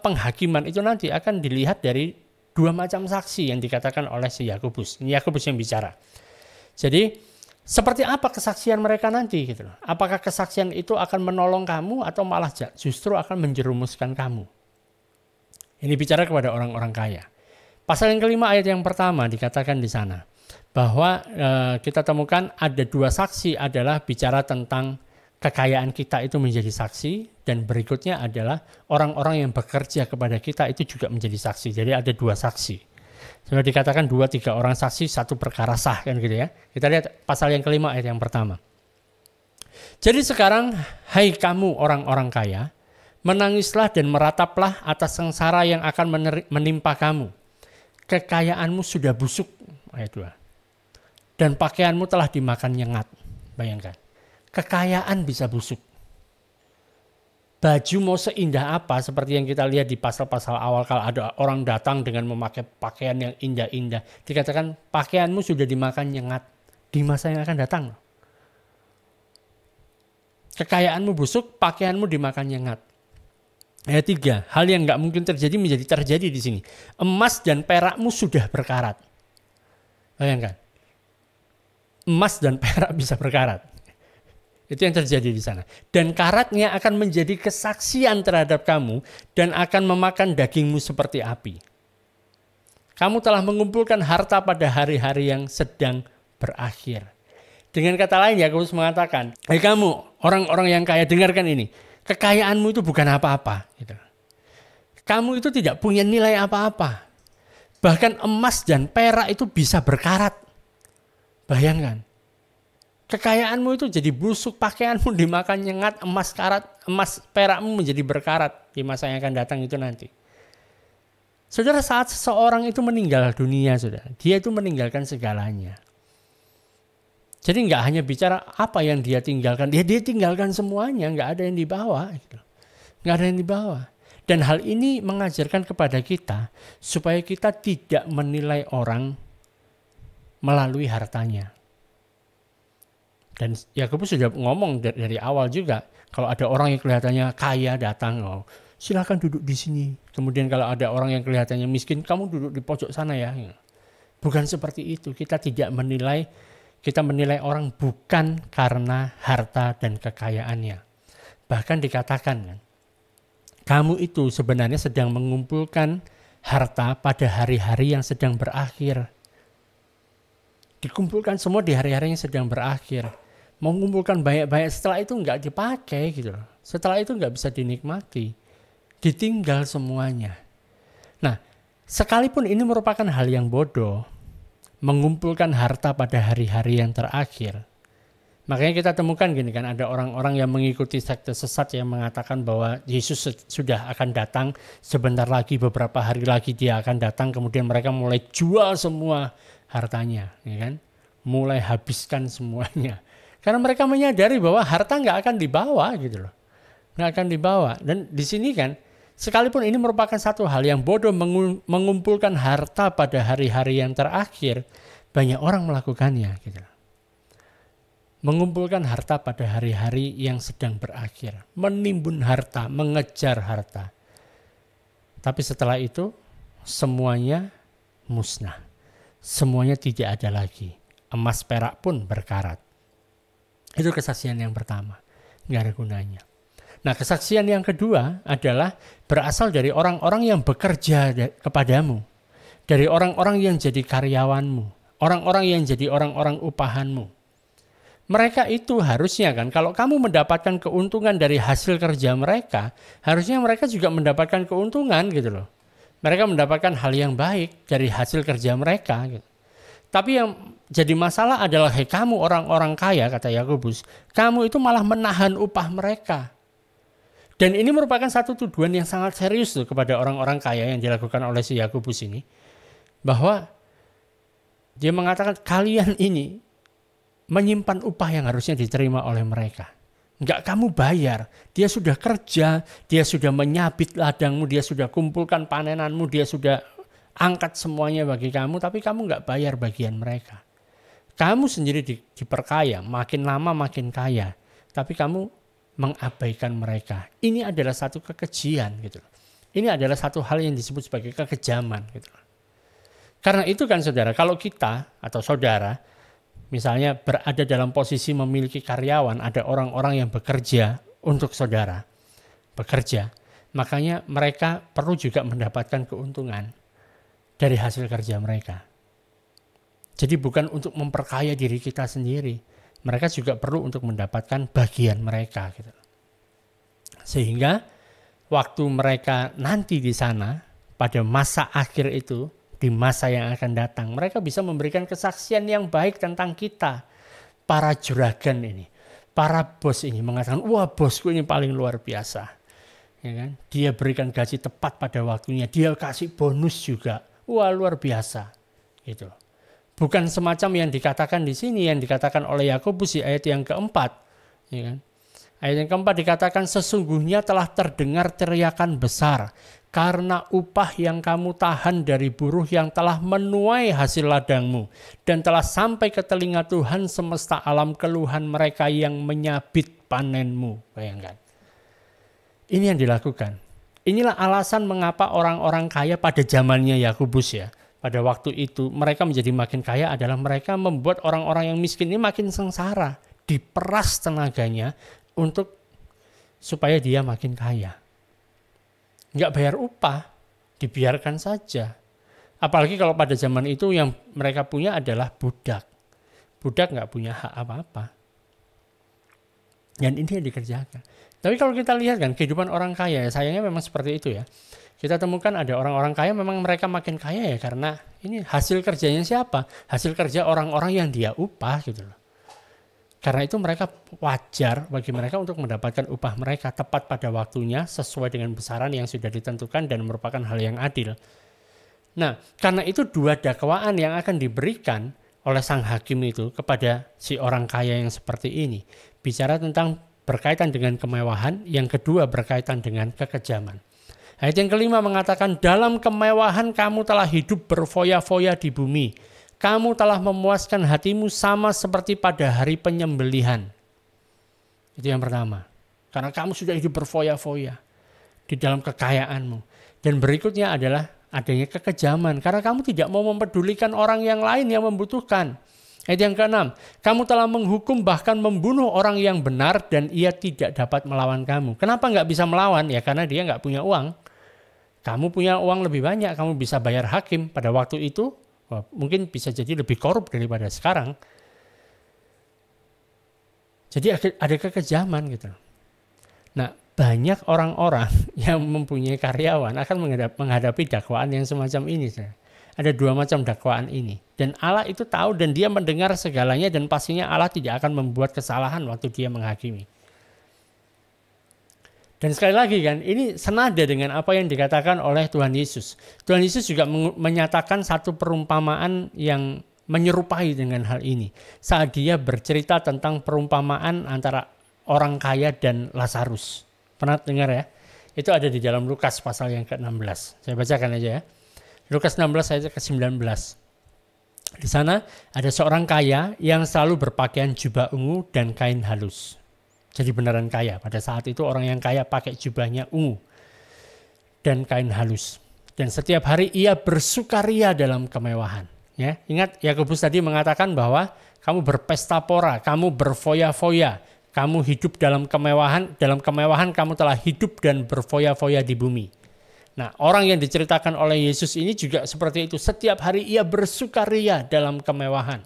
penghakiman itu nanti akan dilihat dari dua macam saksi yang dikatakan oleh si Yakobus. Ini Yakobus yang bicara. Jadi seperti apa kesaksian mereka nanti gitu loh. Apakah kesaksian itu akan menolong kamu atau malah justru akan menjerumuskan kamu? Ini bicara kepada orang-orang kaya. Pasal yang kelima ayat yang pertama dikatakan di sana bahwa kita temukan ada dua saksi adalah bicara tentang kekayaan kita itu menjadi saksi, dan berikutnya adalah orang-orang yang bekerja kepada kita itu juga menjadi saksi. Jadi ada dua saksi. Sudah dikatakan 2-3 orang saksi, satu perkara sah kan gitu ya. Kita lihat pasal yang kelima ayat yang pertama. Jadi sekarang, hai kamu orang-orang kaya, menangislah dan merataplah atas sengsara yang akan menimpa kamu. Kekayaanmu sudah busuk, ayat 2. Dan pakaianmu telah dimakan nyengat. Bayangkan, kekayaan bisa busuk. Baju mau seindah apa, seperti yang kita lihat di pasal-pasal awal, kalau ada orang datang dengan memakai pakaian yang indah-indah, dikatakan pakaianmu sudah dimakan nyengat di masa yang akan datang. Kekayaanmu busuk, pakaianmu dimakan nyengat. Ayat 3, hal yang nggak mungkin terjadi menjadi terjadi di sini. Emas dan perakmu sudah berkarat. Bayangkan, emas dan perak bisa berkarat. Itu yang terjadi di sana. Dan karatnya akan menjadi kesaksian terhadap kamu dan akan memakan dagingmu seperti api. Kamu telah mengumpulkan harta pada hari-hari yang sedang berakhir. Dengan kata lain, Yakobus mengatakan, hai kamu orang-orang yang kaya, dengarkan ini. Kekayaanmu itu bukan apa-apa. Gitu. Kamu itu tidak punya nilai apa-apa. Bahkan emas dan perak itu bisa berkarat. Bayangkan. Kekayaanmu itu jadi busuk, pakaianmu dimakan nyengat, emas perakmu menjadi berkarat di masa yang akan datang itu nanti. Saudara, saat seseorang itu meninggal dunia, saudara, dia itu meninggalkan segalanya. Jadi nggak hanya bicara apa yang dia tinggalkan, dia tinggalkan semuanya, nggak ada yang dibawa, gitu. Nggak ada yang dibawa. Dan hal ini mengajarkan kepada kita supaya kita tidak menilai orang melalui hartanya. Dan Yakobus sudah ngomong dari awal juga, kalau ada orang yang kelihatannya kaya datang, silakan duduk di sini. Kemudian kalau ada orang yang kelihatannya miskin, kamu duduk di pojok sana ya. Bukan seperti itu. Kita menilai orang bukan karena harta dan kekayaannya. Bahkan dikatakan kan, kamu itu sebenarnya sedang mengumpulkan harta pada hari-hari yang sedang berakhir. Dikumpulkan semua di hari-hari yang sedang berakhir. Mengumpulkan banyak-banyak, setelah itu nggak dipakai gitu loh. Setelah itu nggak bisa dinikmati, ditinggal semuanya. Nah, sekalipun ini merupakan hal yang bodoh, mengumpulkan harta pada hari-hari yang terakhir. Makanya kita temukan gini kan, ada orang-orang yang mengikuti sekte sesat yang mengatakan bahwa Yesus sudah akan datang sebentar lagi, beberapa hari lagi dia akan datang, kemudian mereka mulai jual semua hartanya, ya kan? Mulai habiskan semuanya. Karena mereka menyadari bahwa harta nggak akan dibawa gitu loh. Nggak akan dibawa. Dan di sini kan, sekalipun ini merupakan satu hal yang bodoh, mengumpulkan harta pada hari-hari yang terakhir, banyak orang melakukannya gitu loh. Mengumpulkan harta pada hari-hari yang sedang berakhir. Menimbun harta, mengejar harta. Tapi setelah itu, semuanya musnah. Semuanya tidak ada lagi. Emas perak pun berkarat. Itu kesaksian yang pertama. Nggak ada gunanya. Nah, kesaksian yang kedua adalah berasal dari orang-orang yang bekerja kepadamu. Dari orang-orang yang jadi karyawanmu. Orang-orang yang jadi orang-orang upahanmu. Mereka itu harusnya kan, kalau kamu mendapatkan keuntungan dari hasil kerja mereka, harusnya mereka juga mendapatkan keuntungan gitu loh. Mereka mendapatkan hal yang baik dari hasil kerja mereka gitu. Tapi yang jadi masalah adalah, hei kamu orang-orang kaya, kata Yakobus, kamu itu malah menahan upah mereka. Dan ini merupakan satu tuduhan yang sangat serius tuh kepada orang-orang kaya yang dilakukan oleh si Yakobus ini. Bahwa Dia mengatakan kalian ini menyimpan upah yang harusnya diterima oleh mereka. Enggak kamu bayar, dia sudah kerja, dia sudah menyabit ladangmu, dia sudah kumpulkan panenanmu, dia sudah angkat semuanya bagi kamu, tapi kamu enggak bayar bagian mereka. Kamu sendiri diperkaya, makin lama makin kaya, tapi kamu mengabaikan mereka. Ini adalah satu kekejian gitu. Ini adalah satu hal yang disebut sebagai kekejaman gitu. Karena itu kan saudara, kalau kita atau saudara misalnya berada dalam posisi memiliki karyawan, ada orang-orang yang bekerja untuk saudara, bekerja, makanya mereka perlu juga mendapatkan keuntungan dari hasil kerja mereka. Jadi bukan untuk memperkaya diri kita sendiri, mereka juga perlu untuk mendapatkan bagian mereka gitu. Sehingga waktu mereka nanti di sana pada masa akhir itu, di masa yang akan datang, mereka bisa memberikan kesaksian yang baik tentang kita. Para juragan ini, para bos ini mengatakan, wah bosku ini paling luar biasa. Ya kan? Dia berikan gaji tepat pada waktunya, dia kasih bonus juga. Wah luar biasa. Gitu. Bukan semacam yang dikatakan di sini, yang dikatakan oleh Yakobus di ayat yang keempat. Ya kan? Ayat yang keempat dikatakan, sesungguhnya telah terdengar teriakan besar, karena upah yang kamu tahan dari buruh yang telah menuai hasil ladangmu, dan telah sampai ke telinga Tuhan semesta alam keluhan mereka yang menyabit panenmu. Bayangkan. Ini yang dilakukan. Inilah alasan mengapa orang-orang kaya pada zamannya Yakobus ya. Pada waktu itu mereka menjadi makin kaya adalah mereka membuat orang-orang yang miskin ini makin sengsara. Diperas tenaganya untuk supaya dia makin kaya. Nggak bayar upah, dibiarkan saja. Apalagi kalau pada zaman itu yang mereka punya adalah budak. Budak nggak punya hak apa-apa. Dan ini yang dikerjakan. Tapi kalau kita lihat kan kehidupan orang kaya, sayangnya memang seperti itu ya. Kita temukan ada orang-orang kaya memang mereka makin kaya ya karena ini hasil kerjanya siapa? Hasil kerja orang-orang yang dia upah gitu loh. Karena itu mereka wajar bagi mereka untuk mendapatkan upah mereka tepat pada waktunya sesuai dengan besaran yang sudah ditentukan dan merupakan hal yang adil. Nah, karena itu dua dakwaan yang akan diberikan oleh sang hakim itu kepada si orang kaya yang seperti ini. Bicara tentang berkaitan dengan kemewahan, yang kedua berkaitan dengan kekejaman. Ayat yang kelima mengatakan, dalam kemewahan kamu telah hidup berfoya-foya di bumi. Kamu telah memuaskan hatimu sama seperti pada hari penyembelihan. Itu yang pertama. Karena kamu sudah hidup berfoya-foya di dalam kekayaanmu. Dan berikutnya adalah adanya kekejaman. Karena kamu tidak mau mempedulikan orang yang lain yang membutuhkan. Ayat yang keenam, kamu telah menghukum bahkan membunuh orang yang benar dan ia tidak dapat melawan kamu. Kenapa nggak bisa melawan? Ya karena dia nggak punya uang. Kamu punya uang lebih banyak, kamu bisa bayar hakim pada waktu itu. Wah, mungkin bisa jadi lebih korup daripada sekarang. Jadi ada kekejaman gitu. Nah, banyak orang-orang yang mempunyai karyawan akan menghadapi dakwaan yang semacam ini. Ada dua macam dakwaan ini. Dan Allah itu tahu dan dia mendengar segalanya dan pastinya Allah tidak akan membuat kesalahan waktu dia menghakimi. Dan sekali lagi kan, ini senada dengan apa yang dikatakan oleh Tuhan Yesus. Tuhan Yesus juga menyatakan satu perumpamaan yang menyerupai dengan hal ini. Saat dia bercerita tentang perumpamaan antara orang kaya dan Lazarus. Pernah dengar ya? Itu ada di dalam Lukas pasal yang ke-16. Saya bacakan aja ya. Lukas 16 ayat ke-19. Di sana ada seorang kaya yang selalu berpakaian jubah ungu dan kain halus. Jadi beneran kaya. Pada saat itu orang yang kaya pakai jubahnya ungu dan kain halus. Dan setiap hari ia bersukaria dalam kemewahan. Ya, ingat Yakobus tadi mengatakan bahwa kamu berpesta pora, kamu berfoya-foya, kamu hidup dalam kemewahan. Dalam kemewahan kamu telah hidup dan berfoya-foya di bumi. Nah, orang yang diceritakan oleh Yesus ini juga seperti itu. Setiap hari ia bersukaria dalam kemewahan.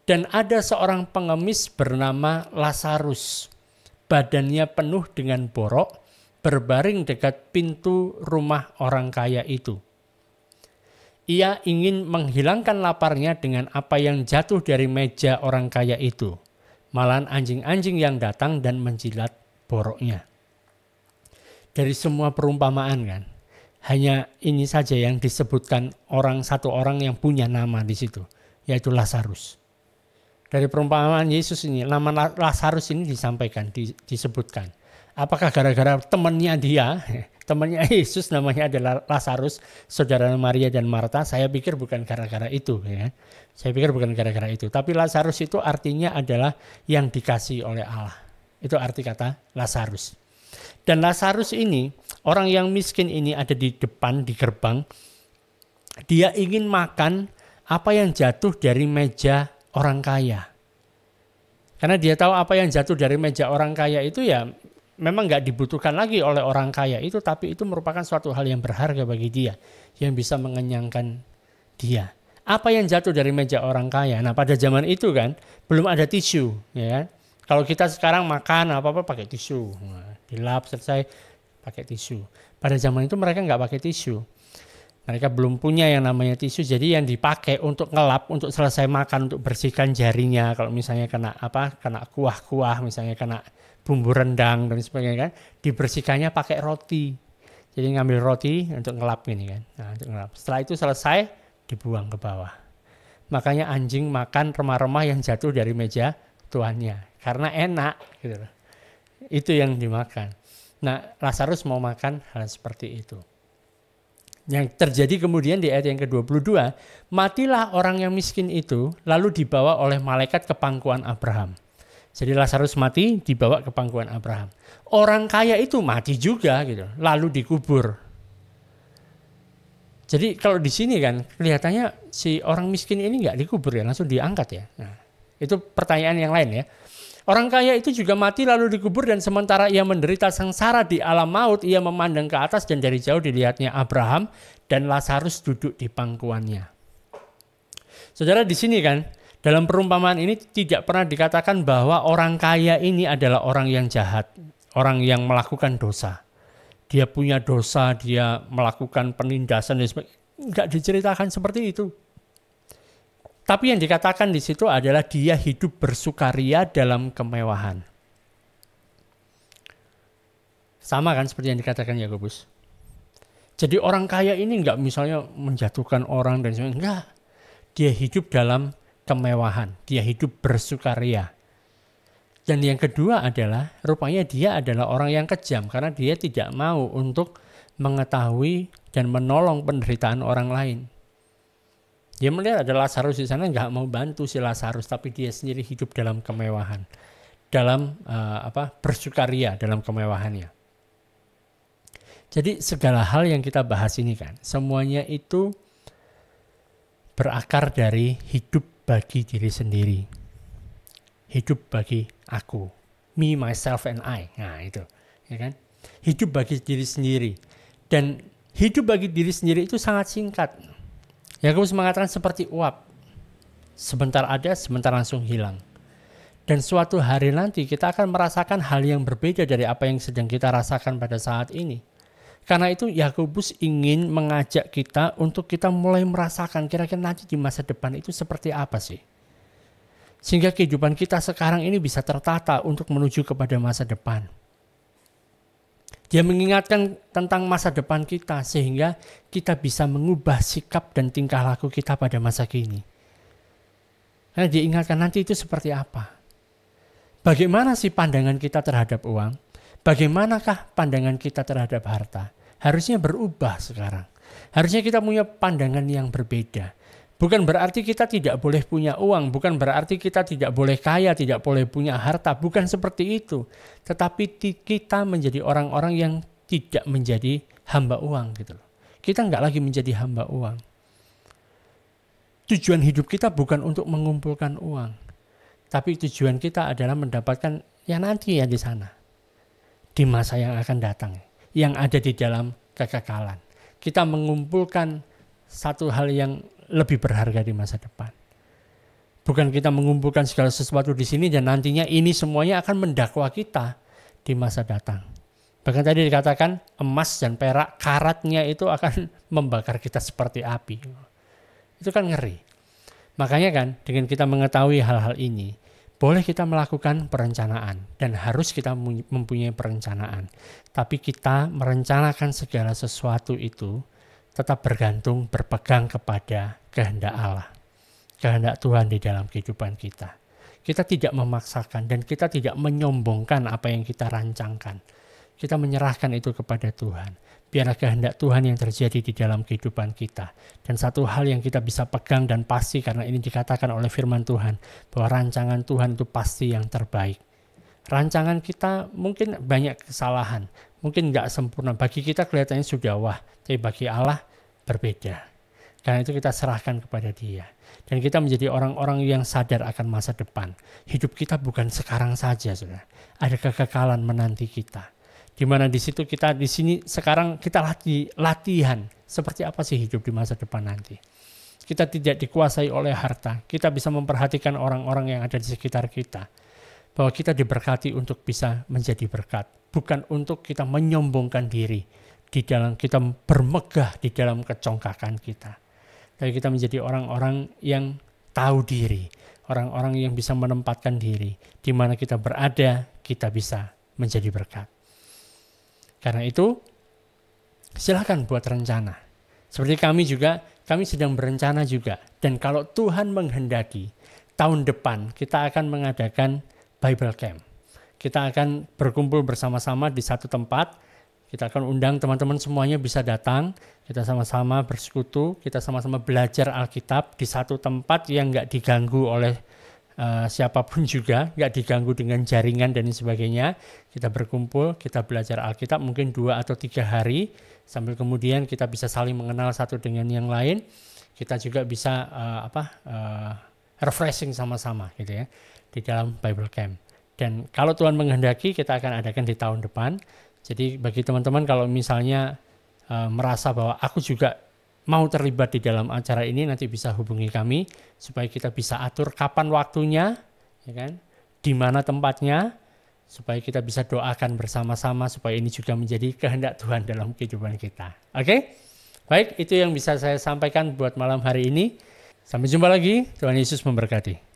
Dan ada seorang pengemis bernama Lazarus. Badannya penuh dengan borok, berbaring dekat pintu rumah orang kaya itu. Ia ingin menghilangkan laparnya dengan apa yang jatuh dari meja orang kaya itu. Malahan anjing-anjing yang datang dan menjilat boroknya. Dari semua perumpamaan kan, hanya ini saja yang disebutkan satu orang yang punya nama di situ, yaitu Lazarus. Dari perumpamaan Yesus ini, nama Lazarus ini disampaikan, disebutkan. Apakah gara-gara temannya dia, temannya Yesus namanya adalah Lazarus, saudara Maria dan Marta? Saya pikir bukan gara-gara itu. Ya. Saya pikir bukan gara-gara itu. Tapi Lazarus itu artinya adalah yang dikasih oleh Allah. Itu arti kata Lazarus. Dan Lazarus ini, orang yang miskin ini ada di depan, di gerbang. Dia ingin makan apa yang jatuh dari meja orang kaya. Karena dia tahu apa yang jatuh dari meja orang kaya itu ya memang nggak dibutuhkan lagi oleh orang kaya itu, tapi itu merupakan suatu hal yang berharga bagi dia, yang bisa mengenyangkan dia. Apa yang jatuh dari meja orang kaya? Nah pada zaman itu kan belum ada tisu, ya kan? Kalau kita sekarang makan apa-apa pakai tisu, dilap selesai pakai tisu. Pada zaman itu mereka nggak pakai tisu. Mereka belum punya yang namanya tisu, jadi yang dipakai untuk ngelap, untuk selesai makan, untuk bersihkan jarinya. Kalau misalnya kena kuah-kuah, misalnya kena bumbu rendang dan sebagainya kan, dibersihkannya pakai roti. Jadi ngambil roti untuk ngelap ini kan. Nah, untuk ngelap. Setelah itu selesai, dibuang ke bawah. Makanya anjing makan remah-remah yang jatuh dari meja tuannya, karena enak gitu. Itu yang dimakan. Nah, Lazarus mau makan hal seperti itu. Yang terjadi kemudian di ayat yang ke-22, matilah orang yang miskin itu, lalu dibawa oleh malaikat ke pangkuan Abraham. Jadi Lazarus mati, dibawa ke pangkuan Abraham. Orang kaya itu mati juga gitu, lalu dikubur. Jadi kalau di sini kan kelihatannya si orang miskin ini nggak dikubur ya, langsung diangkat ya. Nah, itu pertanyaan yang lain ya. Orang kaya itu juga mati lalu dikubur, dan sementara ia menderita sengsara di alam maut, ia memandang ke atas dan dari jauh dilihatnya Abraham dan Lazarus duduk di pangkuannya. Saudara, di sini kan dalam perumpamaan ini tidak pernah dikatakan bahwa orang kaya ini adalah orang yang jahat, orang yang melakukan dosa. Dia punya dosa, dia melakukan penindasan dan sebagainya. Enggak diceritakan seperti itu. Tapi yang dikatakan di situ adalah dia hidup bersukaria dalam kemewahan. Sama kan seperti yang dikatakan Yakobus. Jadi orang kaya ini enggak misalnya menjatuhkan orang dan sebagainya. Enggak. Dia hidup dalam kemewahan. Dia hidup bersukaria. Dan yang kedua adalah rupanya dia adalah orang yang kejam. Karena dia tidak mau untuk mengetahui dan menolong penderitaan orang lain. Dia melihat ada Lazarus di sana, nggak mau bantu si Lazarus, tapi dia sendiri hidup dalam kemewahan, dalam bersukaria dalam kemewahannya. Jadi segala hal yang kita bahas ini kan, semuanya itu berakar dari hidup bagi diri sendiri, hidup bagi aku, me, myself, and I. Nah itu, ya kan? Hidup bagi diri sendiri, dan hidup bagi diri sendiri itu sangat singkat. Yakobus mengatakan seperti uap, sebentar ada, sebentar langsung hilang. Dan suatu hari nanti kita akan merasakan hal yang berbeda dari apa yang sedang kita rasakan pada saat ini. Karena itu Yakobus ingin mengajak kita untuk kita mulai merasakan kira-kira nanti di masa depan itu seperti apa sih. Sehingga kehidupan kita sekarang ini bisa tertata untuk menuju kepada masa depan. Dia mengingatkan tentang masa depan kita sehingga kita bisa mengubah sikap dan tingkah laku kita pada masa kini. Karena dia ingatkan nanti itu seperti apa. Bagaimana sih pandangan kita terhadap uang? Bagaimanakah pandangan kita terhadap harta? Harusnya berubah sekarang. Harusnya kita punya pandangan yang berbeda. Bukan berarti kita tidak boleh punya uang, bukan berarti kita tidak boleh kaya, tidak boleh punya harta, bukan seperti itu. Tetapi kita menjadi orang-orang yang tidak menjadi hamba uang gitu loh. Kita nggak lagi menjadi hamba uang. Tujuan hidup kita bukan untuk mengumpulkan uang, tapi tujuan kita adalah mendapatkan yang nanti ya di sana, di masa yang akan datang, yang ada di dalam kekekalan. Kita mengumpulkan satu hal yang lebih berharga di masa depan. Bukan kita mengumpulkan segala sesuatu di sini dan nantinya ini semuanya akan mendakwa kita di masa datang. Bahkan tadi dikatakan emas dan perak karatnya itu akan membakar kita seperti api. Itu kan ngeri. Makanya kan dengan kita mengetahui hal-hal ini, boleh kita melakukan perencanaan dan harus kita mempunyai perencanaan. Tapi kita merencanakan segala sesuatu itu tetap bergantung, berpegang kepada kehendak Allah. kehendak Tuhan di dalam kehidupan kita. Kita tidak memaksakan dan kita tidak menyombongkan apa yang kita rancangkan. Kita menyerahkan itu kepada Tuhan. Biarlah kehendak Tuhan yang terjadi di dalam kehidupan kita. Dan satu hal yang kita bisa pegang dan pasti, karena ini dikatakan oleh firman Tuhan, bahwa rancangan Tuhan itu pasti yang terbaik. Rancangan kita mungkin banyak kesalahan, mungkin nggak sempurna. Bagi kita kelihatannya sudah wah, tapi bagi Allah berbeda. Karena itu kita serahkan kepada Dia. Dan kita menjadi orang-orang yang sadar akan masa depan. Hidup kita bukan sekarang saja, saudara. Ada kekekalan menanti kita. Di mana di situ kita di sini sekarang kita latihan seperti apa sih hidup di masa depan nanti. Kita tidak dikuasai oleh harta. Kita bisa memperhatikan orang-orang yang ada di sekitar kita. Bahwa kita diberkati untuk bisa menjadi berkat. Bukan untuk kita menyombongkan diri di dalam kita bermegah di dalam kecongkakan kita. Tapi kita menjadi orang-orang yang tahu diri, orang-orang yang bisa menempatkan diri, di mana kita berada, kita bisa menjadi berkat. Karena itu, silakan buat rencana. Seperti kami sedang berencana juga. Dan kalau Tuhan menghendaki, tahun depan kita akan mengadakan Bible Camp. Kita akan berkumpul bersama-sama di satu tempat. Kita akan undang teman-teman semuanya bisa datang, kita sama-sama bersekutu, kita sama-sama belajar Alkitab di satu tempat yang nggak diganggu oleh siapapun juga, nggak diganggu dengan jaringan dan sebagainya. Kita berkumpul, kita belajar Alkitab mungkin 2 atau 3 hari, sambil kemudian kita bisa saling mengenal satu dengan yang lain. Kita juga bisa refreshing sama-sama gitu ya di dalam Bible Camp. Dan kalau Tuhan menghendaki, kita akan adakan di tahun depan. Jadi bagi teman-teman kalau misalnya merasa bahwa aku juga mau terlibat di dalam acara ini, nanti bisa hubungi kami supaya kita bisa atur kapan waktunya, ya kan? Di mana tempatnya, supaya kita bisa doakan bersama-sama supaya ini juga menjadi kehendak Tuhan dalam kehidupan kita. Oke? Baik, itu yang bisa saya sampaikan buat malam hari ini. Sampai jumpa lagi. Tuhan Yesus memberkati.